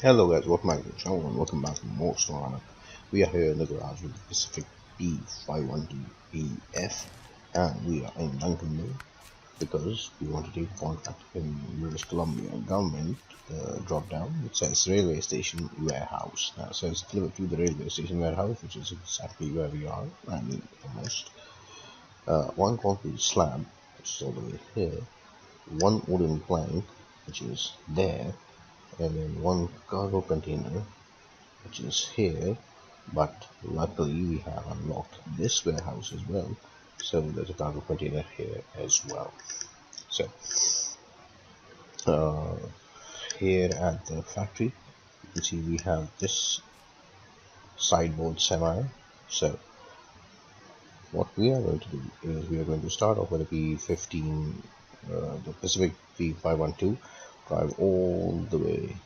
Hello guys, welcome back to the channel and welcome back to more Snowrunner. We are here in the garage with the Pacific B512EF and we are in Duncan Bay because we want to take a contract in British Columbia government drop down. It says railway station warehouse. Now it says deliver to the railway station warehouse, which is exactly where we are. I mean almost. One concrete slab, which is all the way here, one wooden plank, which is there, and then one cargo container, which is here, but luckily we have unlocked this warehouse as well, so there's a cargo container here as well. So here at the factory you can see we have this sideboard semi. So what we are going to do is we are going to start off with a P15, the Pacific P512, drive all the way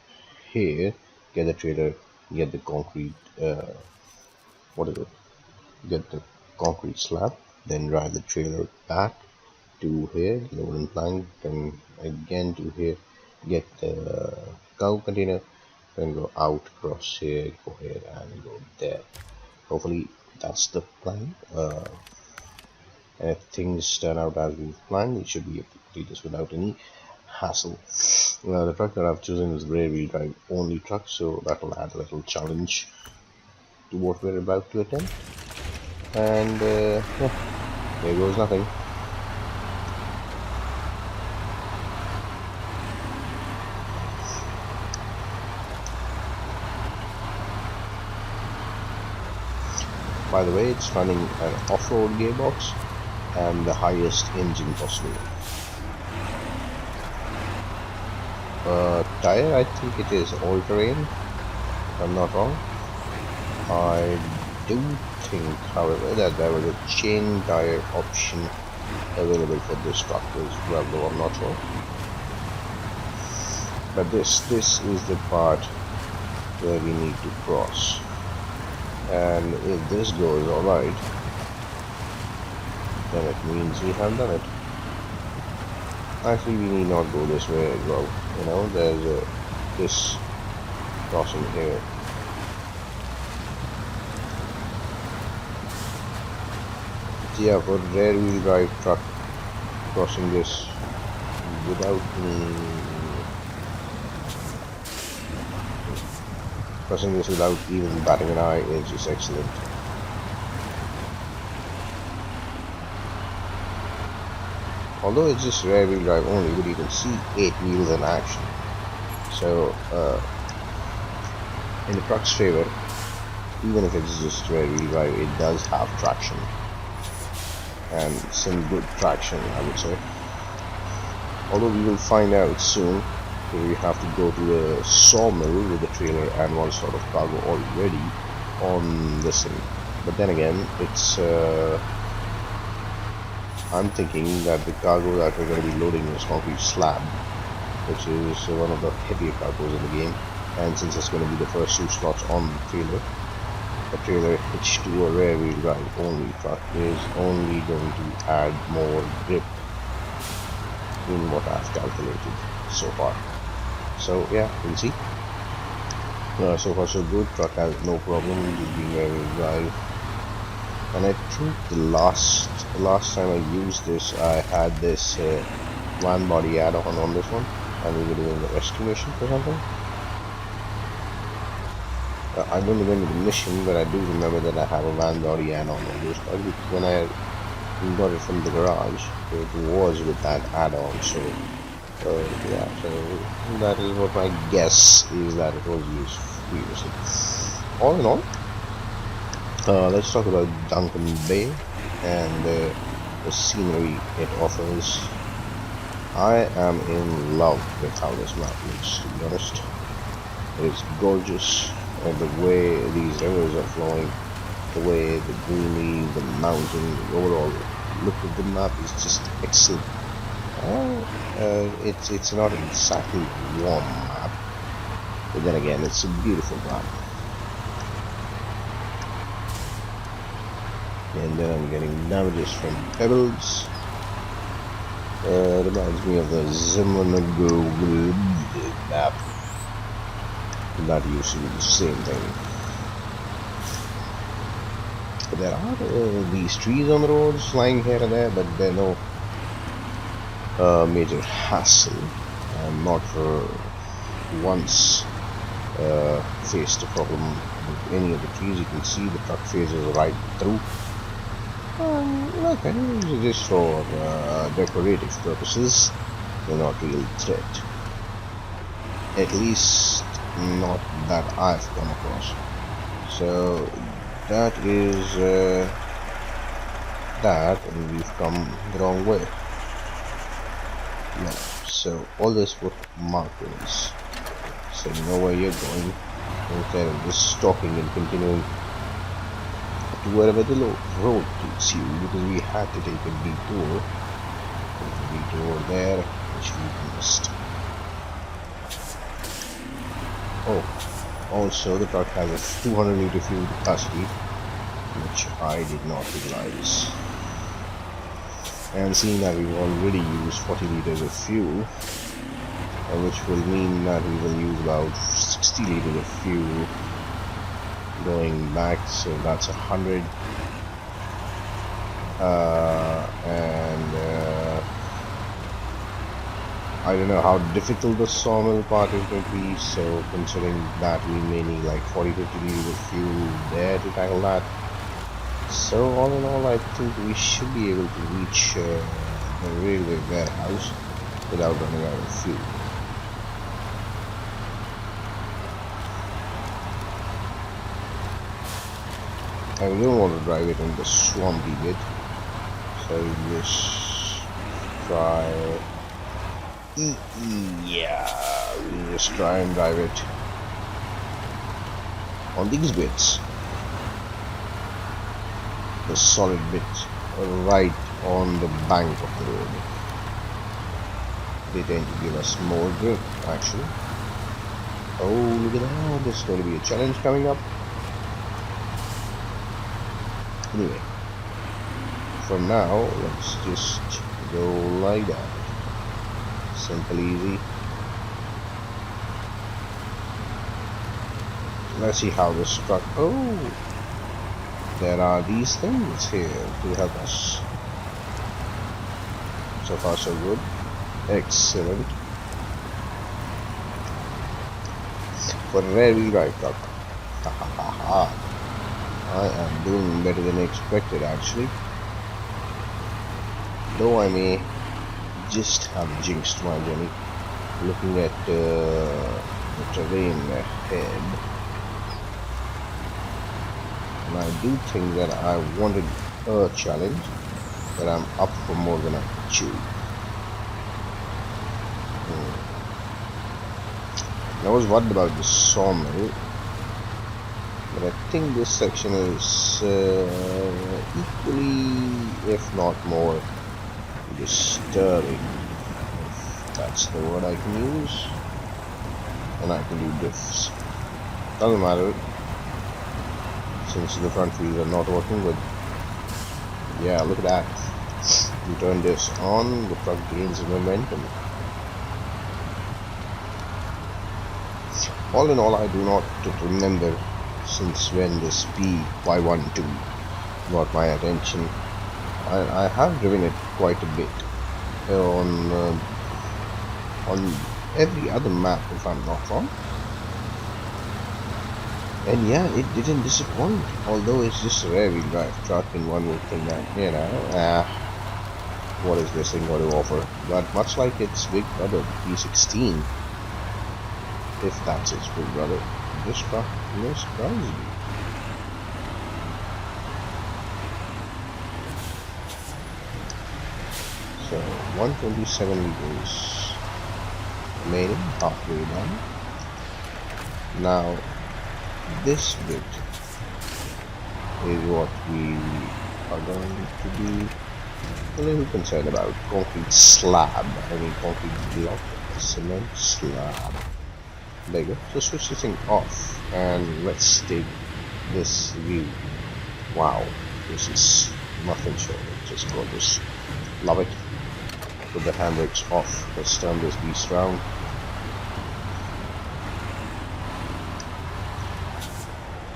here, get the trailer, get the concrete, get the concrete slab, then drive the trailer back to here, get the wooden plank, then again to here, get the cargo container, then go out, cross here, go here, and go there. Hopefully that's the plan. And if things turn out as we've planned, we should be able to complete this without any hassle. The truck that I've chosen is rear wheel drive only truck, so that will add a little challenge to what we're about to attempt. And yeah, there goes nothing. By the way, it's running an off-road gearbox and the highest engine possible. Tire, I think it is all-terrain, if I'm not wrong. I do think, however, that there was a chain tire option available for this truck as well, though I'm not sure. But this is the part where we need to cross, and if this goes alright, then it means we have done it. Actually, we need not go this way as well. You know, there's this crossing here. Yeah, for rear wheel drive truck, crossing this without even batting an eye is just excellent. Although it's just rear wheel drive only, but you can see 8 wheels in action. So in the truck's favor, even if it's just rear wheel drive, it does have traction, and some good traction, I would say. Although we will find out soon, we have to go to the sawmill with the trailer and one sort of cargo already on this thing. But then again, it's I'm thinking that the cargo that we're going to be loading is concrete slab, which is one of the heavier cargos in the game, and since it's going to be the first 2 slots on the trailer hitched to a rear wheel drive only truck is only going to add more grip in what I've calculated so far. So yeah, we'll see. So far so good. Truck has no problem with being rear wheel drive. And I think the last time I used this, I had this van body add-on on this one, and we were doing the rescue mission or something. I don't remember the mission, but I do remember that I have a van body add-on on this. When I got it from the garage, it was with that add-on. So yeah, so that is what my guess is, that it was used previously. All in all, let's talk about Duncan Bay and the scenery it offers. I am in love with how this map looks, to be honest. It's gorgeous, and the way these rivers are flowing, the way the greenery, the mountain, the overall look of the map is just excellent. It's not exactly a warm map, but then again, it's a beautiful map. And then I'm getting damages from pebbles. Reminds me of the Snowrunner map. that used to be the same thing. There are these trees on the roads lying here and there, but they're no major hassle. I'm not for once faced a problem with any of the trees. You can see the truck phases right through. Okay, just for decorative purposes, they're not real threat. At least not that I've come across. So that is that, and we've come the wrong way. Yeah, so all this with markers, so you know where you're going, instead of just stopping and continuing to wherever the road takes you, because we had to take a detour. There's a detour there, which we missed. Oh, also the truck has a 200 liter fuel capacity, which I did not realize. And seeing that we've already used 40 liters of fuel, which will mean that we will use about 60 liters of fuel going back, so that's 100. I don't know how difficult the sawmill part is going to be, so considering that we may need like 40-50 liters of fuel there to tackle that. So all in all, I think we should be able to reach the railway warehouse without running out of fuel. And we don't want to drive it in the swampy bit, so we just try. Yeah, we just try and drive it on these bits. The solid bit right on the bank of the road. They tend to give us more grip, actually. Oh, look at that, there's going to be a challenge coming up. Anyway, for now, let's just go like that. Simple, easy. Let's see how this truck. Oh, there are these things here to help us. So far, so good. Excellent. For a rear wheel drive truck. Ha ha ha ha. I am doing better than expected, actually. Though I may just have jinxed my journey looking at the terrain ahead. And I do think that I wanted a challenge, but I'm up for more than I can chew. I was worried about the sawmill, but I think this section is equally, if not more, disturbing, if that's the word I can use. And I can do diffs. Doesn't matter, since the front wheels are not working, but yeah, look at that. You turn this on, the truck gains momentum. All in all, I do not remember since when this P512 got my attention. I have driven it quite a bit on every other map, if I'm not wrong. And yeah, it didn't disappoint, although it's just a rear wheel drive truck, and one would think that, you know, what is this thing going to offer? But much like its big brother, P16, if that's its big brother, this truck may surprise you. So 127 liters remaining, halfway done. Now this bit is what we are going to be a little concerned about. Concrete slab, I mean concrete block, cement slab. There you go. So switch the thing off and let's take this view. Wow, this is nothing short of just gorgeous. Love it. Put the handbrakes off. Let's turn this beast round.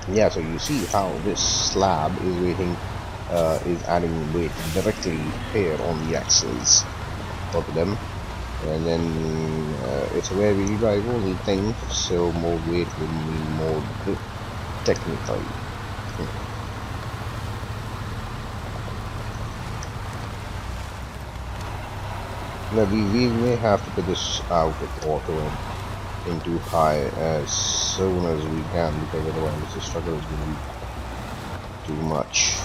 Yeah, so you see how this slab is is adding weight directly here on the axles of them, and then it's a rear-wheel drive only thing, so more weight will mean more grip technically. Now we may have to put this out of auto and into high as soon as we can, because otherwise the struggle is going to be too much.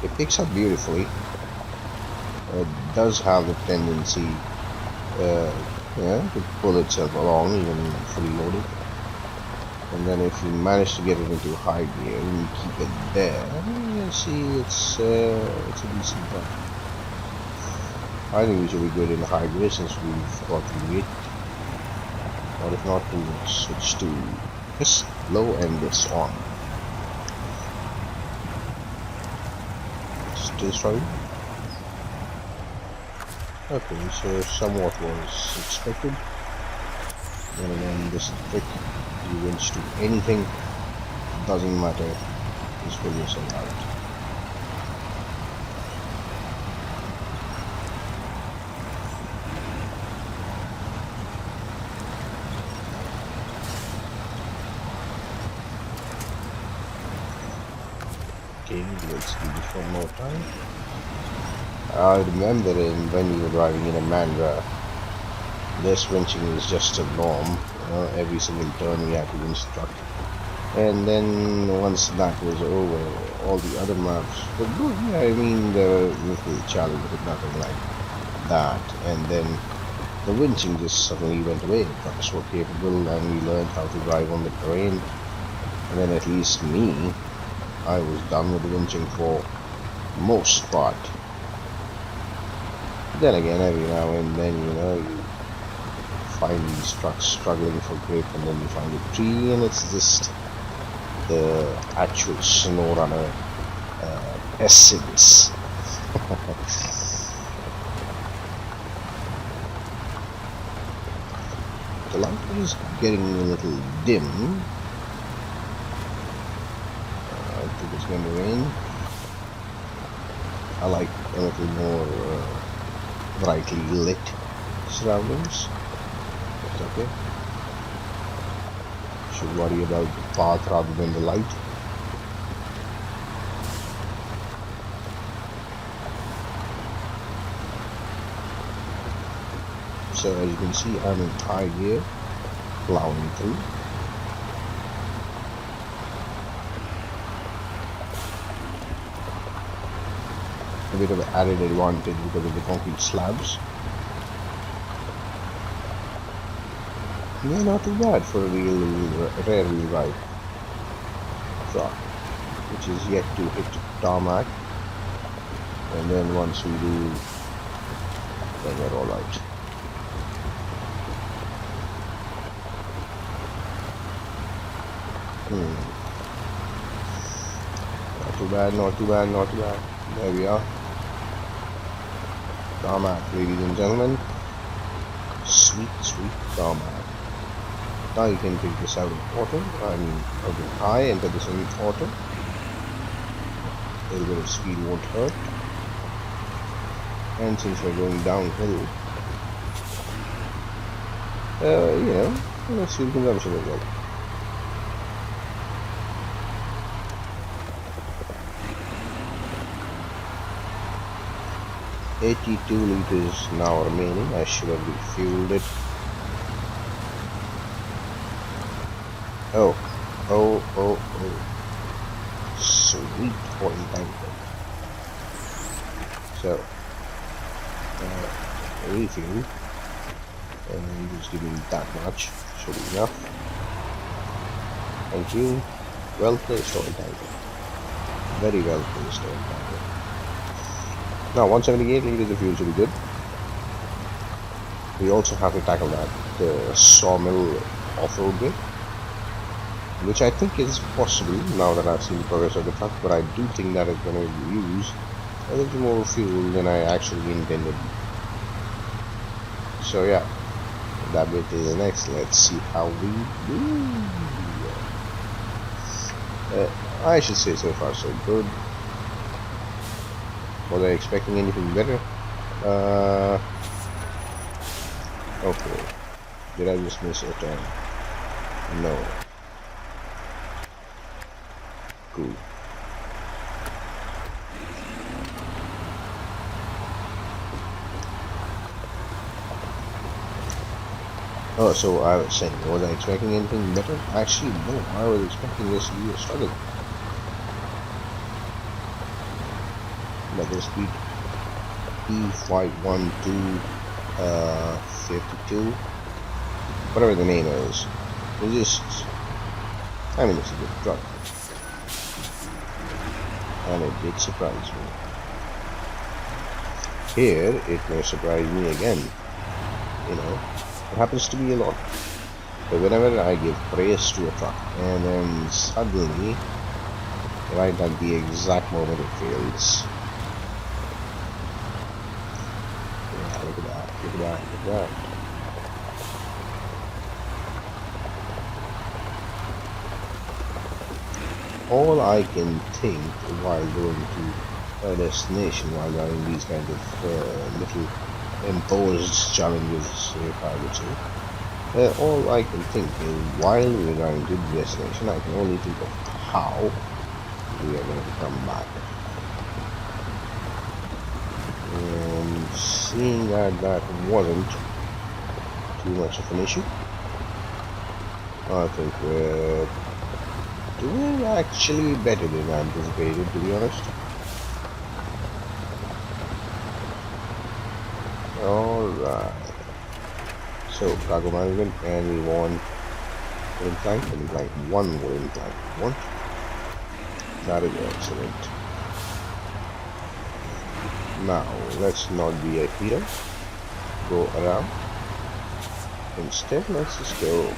It picks up beautifully. It does have the tendency to pull itself along even fully loaded. And then if you manage to get it into high gear and you keep it there, you see it's a decent one. I think we should be good in high gear since we've got the weight. Or if not, we'll switch to this low and this on. Still struggling? Okay, so somewhat was expected. Then again, this trick, you winch to anything, doesn't matter, just pull yourself out. Okay, let's do this one more time. I remember when we were driving in a Mandra, this winching was just a norm. Every single turn we had to winch the truck. And then once that was over, all the other maps were good. Yeah, I mean, there were little challenges, but nothing like that. And then the winching just suddenly went away. The trucks were capable, and we learned how to drive on the terrain. And then at least me, I was done with the winching for most part. Then again, every now and then, you find these trucks struggling for grip, and then you find a tree, and it's just the actual Snowrunner essence. The light is getting a little dim. I think it's going to rain. I like a little more brightly lit surroundings. That's okay. Should worry about the path rather than the light. So as you can see, I'm in high gear, plowing through. A bit of an added advantage because of the concrete slabs. Yeah, not too bad for a rear wheel drive truck, which is yet to hit tarmac. And then once we do, then we're all out. Not too bad, not too bad, not too bad. There we are. Tarmac, ladies and gentlemen. Sweet, sweet tarmac. Now you can take this out of auto, out of high, and put this in auto. A little bit of speed won't hurt. And since we're going downhill, let's see the consumption as well. $82 liters now remaining. I should have refueled it. Oh. Sweet oil tanker. So, refuel. And just give me that much. Should be enough. Thank you. Well placed oil tanker. Very well placed oil tanker. Now 178 liters of fuel should be good. We also have to tackle that sawmill off-road bit, which I think is possible now that I've seen the progress of the truck, but I do think that it's going to use a little more fuel than I actually intended. So yeah, that way till the next. Let's see how we do. I should say so far so good. Was I expecting anything better? Okay. Did I just miss a turn? No. Cool. Oh, so I was saying, was I expecting anything better? Actually, no. I was expecting this to be a struggle. But this beat P512 52, whatever the name is, it's just, I mean, it's a good truck. And it did surprise me. Here, it may surprise me again. You know, it happens to be a lot. But whenever I give praise to a truck, and then suddenly, right at the exact moment it fails. Yeah, look at that, look at that, look at that. All I can think while going to a destination, while running these kinds of little imposed challenges, if I would say, all I can think is while we're running to the destination, I can only think of how we are going to come back. And seeing that that wasn't too much of an issue, I think we're doing actually better than anticipated, to be honest. Alright. So, cargo management, and we want wooden plank, 1 wooden plank. 1. That is excellent. Now, let's not be a hero. Go around. Instead, let's just go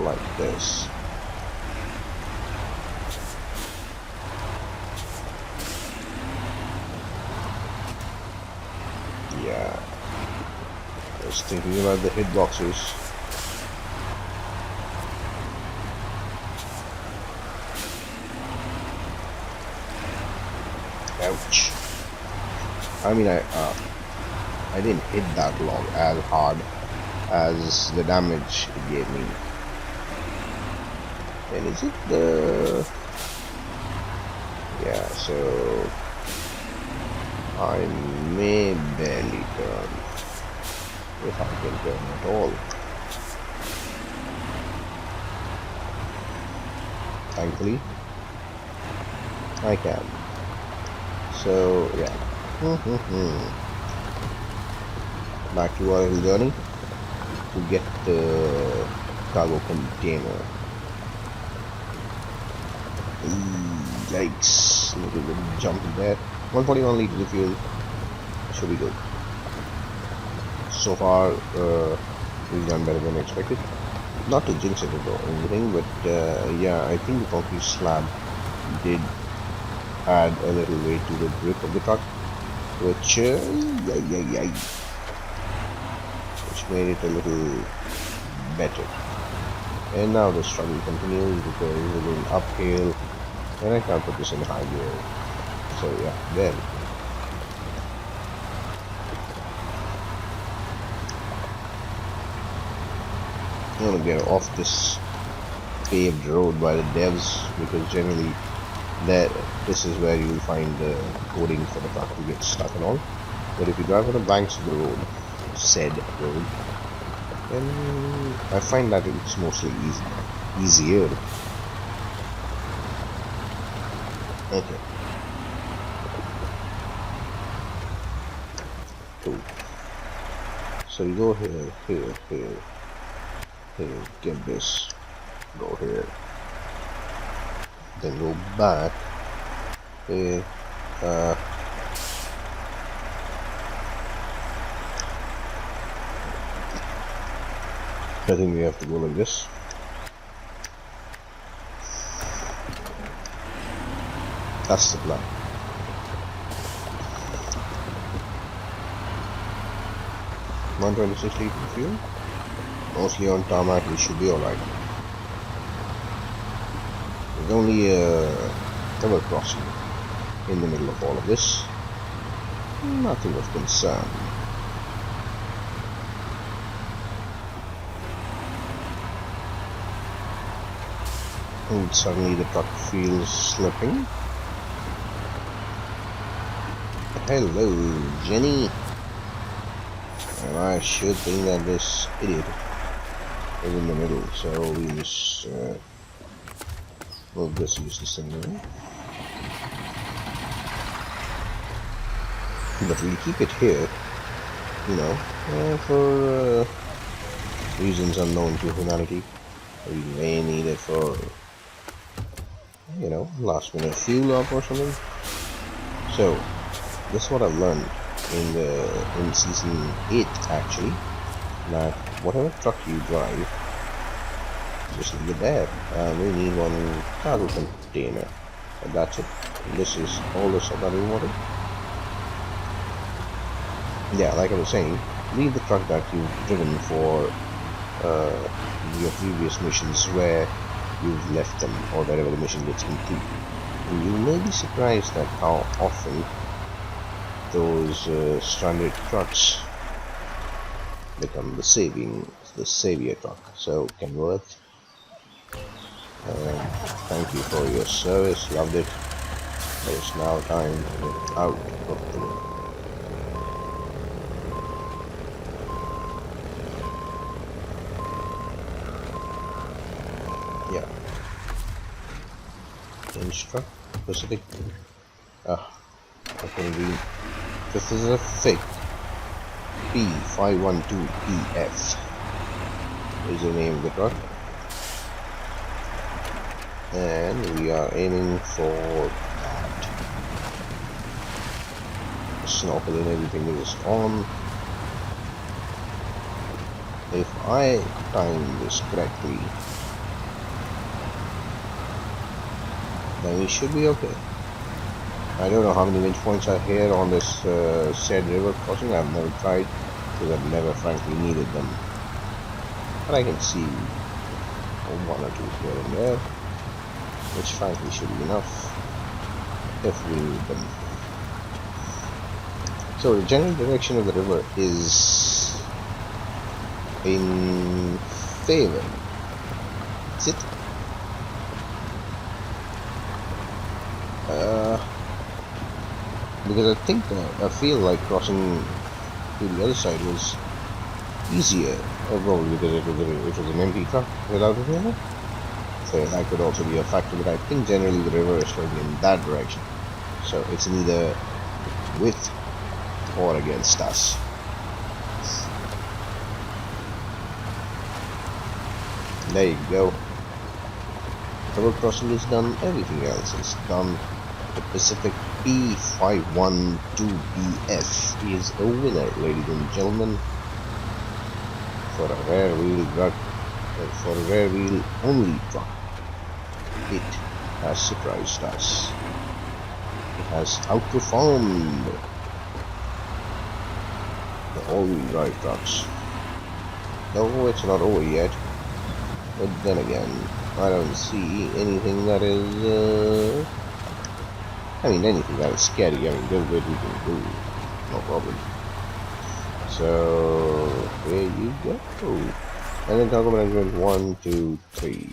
like this. Yeah. I was thinking about the hitboxes. Ouch. I mean, I didn't hit that log as hard as the damage it gave me. And is it the... Yeah, so... I may barely turn, if I can turn at all. Thankfully, I can. So, yeah. Back to our little journey to get the cargo container. Yikes, little bit of jump there. 141 liters of fuel should be good. So far, we've done better than expected. Not to jinx it or anything, but yeah, I think the concrete slab did add a little weight to the grip of the truck, which which made it a little better. And now the struggle continues because we're going uphill, and I can't put this in high gear. So yeah, then I'm gonna get off this paved road by the devs, because generally this is where you will find the coding for the truck to get stuck and all. But if you drive on the banks of the road, said road, then I find that it's mostly easier. Okay. Cool. So you go here, here, get this, go here, then go back here, I think we have to go like this. That's the plan. 126 liters of fuel. Mostly on tarmac, we should be alright. There's only a river crossing in the middle of all of this. Nothing of concern. And suddenly the truck feels slipping. Hello, Jenny. And I should think that this idiot is in the middle, so we just we'll just use this thing here. But we keep it here, you know, for reasons unknown to humanity. We may need it for, you know, last minute fuel up or something. So this is what I've learned in season 8 actually, that whatever truck you drive, just leave it there. We need one cargo container, and that's it. This is all the stuff that we wanted. Yeah, like I was saying, leave the truck that you've driven for your previous missions where you've left them, or wherever the mission gets complete. And you may be surprised at how often those stranded trucks become the savior truck. So Kenworth, thank you for your service, loved it. It's now time to get out of the way. Yeah. Change truck, Pacific. Okay, this is a fake P512EF is the name of the truck, and we are aiming for that. The snorkel and everything is on. If I time this correctly, then we should be okay. I don't know how many winch points are here on this said river crossing. I've never tried because I've never frankly needed them. But I can see one or two here and there, which frankly should be enough if we need them. So the general direction of the river is in favor. Is it? Because I feel like crossing to the other side was easier, probably because it was an empty truck without a trailer. So that could also be a factor, but I think generally the river is flowing in that direction. So it's neither with or against us. There you go. River crossing is done, everything else is done. The Pacific P512BF is a winner, ladies and gentlemen. For a rare wheel truck, for a rare wheel only truck, it has surprised us. It has outperformed the all-wheel drive trucks. No, it's not over yet. But then again, I don't see anything that is anything that is scary. I mean, there's what we can do, no problem. So, there you go. And then cargo management 1, 2, 3.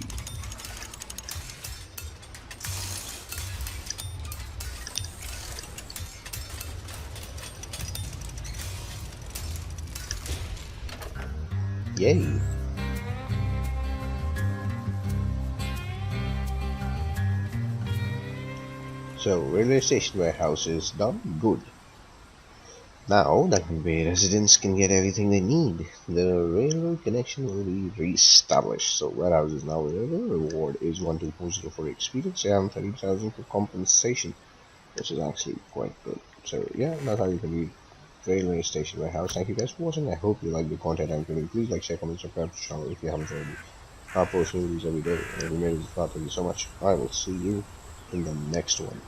Yay. So, railway station warehouse is done. Good. Now that Bay residents can get everything they need, the railroad connection will be re-established. So, warehouse is now available. Reward is 1240 for experience and 30,000 for compensation, which is actually quite good. So, yeah, that's how you can read railway station warehouse. Thank you guys for watching. I hope you like the content I'm giving. Please like, share, comment, subscribe to the channel if you haven't already. I post movies every day. Every minute is fun. Thank you so much. I will see you in the next one.